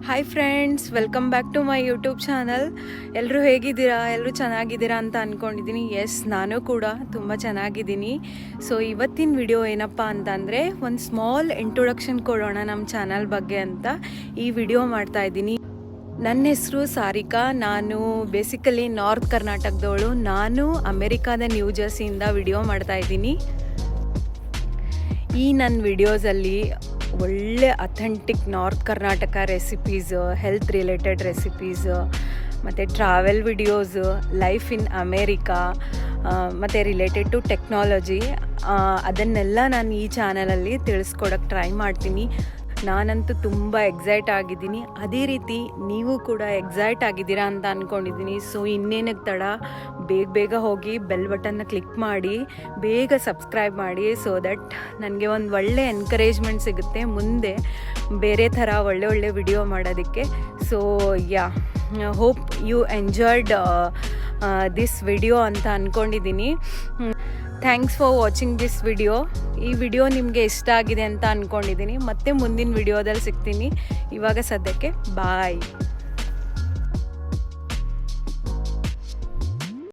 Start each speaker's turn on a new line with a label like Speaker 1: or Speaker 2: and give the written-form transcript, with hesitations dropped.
Speaker 1: Hi friends, welcome back to my YouTube channel. ಎಲ್ಲರೂ ಹೇಗಿದ್ದೀರಾ? ಎಲ್ಲರೂ ಚೆನ್ನಾಗಿದ್ದೀರಾ ಅಂತ ಅಂದ್ಕೊಂಡಿದ್ದೀನಿ. ಎಸ್, ನಾನು ಕೂಡ ತುಂಬ ಚೆನ್ನಾಗಿದ್ದೀನಿ. ಸೊ ಇವತ್ತಿನ ವಿಡಿಯೋ ಏನಪ್ಪ ಅಂತಂದರೆ, ಒಂದು ಸ್ಮಾಲ್ ಇಂಟ್ರೊಡಕ್ಷನ್ ಕೊಡೋಣ ನಮ್ಮ ಚಾನಲ್ ಬಗ್ಗೆ ಅಂತ ಈ ವಿಡಿಯೋ ಮಾಡ್ತಾಯಿದ್ದೀನಿ. ನನ್ನ ಹೆಸರು ಸಾರಿಕಾ. ನಾನು ಬೇಸಿಕಲಿ ನಾರ್ತ್ ಕರ್ನಾಟಕದವಳು. ನಾನು ಅಮೆರಿಕಾದ ನ್ಯೂ ಜರ್ಸಿಯಿಂದ ವಿಡಿಯೋ ಮಾಡ್ತಾಯಿದ್ದೀನಿ. ಈ ನನ್ನ ವಿಡಿಯೋಸಲ್ಲಿ ಒಳ್ಳೆ authentic north Karnataka recipes, health related recipes, ಮತ್ತು travel videos, life in America, ಮತ್ತು ರಿಲೇಟೆಡ್ ಟು ಟೆಕ್ನಾಲಜಿ, ಅದನ್ನೆಲ್ಲ ನಾನು ಈ ಚಾನಲಲ್ಲಿ ತಿಳಿಸ್ಕೊಡೋಕ್ಕೆ ಟ್ರೈ ಮಾಡ್ತೀನಿ. ನಾನಂತೂ ತುಂಬ ಎಕ್ಸೈಟ್ ಆಗಿದ್ದೀನಿ. ಅದೇ ರೀತಿ ನೀವು ಕೂಡ ಎಕ್ಸೈಟ್ ಆಗಿದ್ದೀರಾ ಅಂತ ಅಂದ್ಕೊಂಡಿದ್ದೀನಿ. ಸೊ ಇನ್ನೇನಕ್ಕೆ ತಡ, ಬೇಗ ಹೋಗಿ ಬೆಲ್ ಬಟನ್ನ ಕ್ಲಿಕ್ ಮಾಡಿ, ಬೇಗ ಸಬ್ಸ್ಕ್ರೈಬ್ ಮಾಡಿ. ಸೊ ದಟ್ ನನಗೆ ಒಂದು ಒಳ್ಳೆ ಎನ್ಕರೇಜ್ಮೆಂಟ್ ಸಿಗುತ್ತೆ ಮುಂದೆ ಬೇರೆ ಥರ ಒಳ್ಳೆ ವಿಡಿಯೋ ಮಾಡೋದಕ್ಕೆ. So hope you enjoyed this video ಅಂತ ಅಂದ್ಕೊಂಡಿದ್ದೀನಿ. Thanks for watching this video. ಈ ವಿಡಿಯೋ ನಿಮಗೆ ಇಷ್ಟ ಆಗಿದೆ ಅಂತ ಅಂದ್ಕೊಂಡಿದ್ದೀನಿ. ಮತ್ತೆ ಮುಂದಿನ ವಿಡಿಯೋದಲ್ಲಿ ಸಿಗ್ತೀನಿ. ಇವಾಗ ಸದ್ಯಕ್ಕೆ ಬಾಯ್.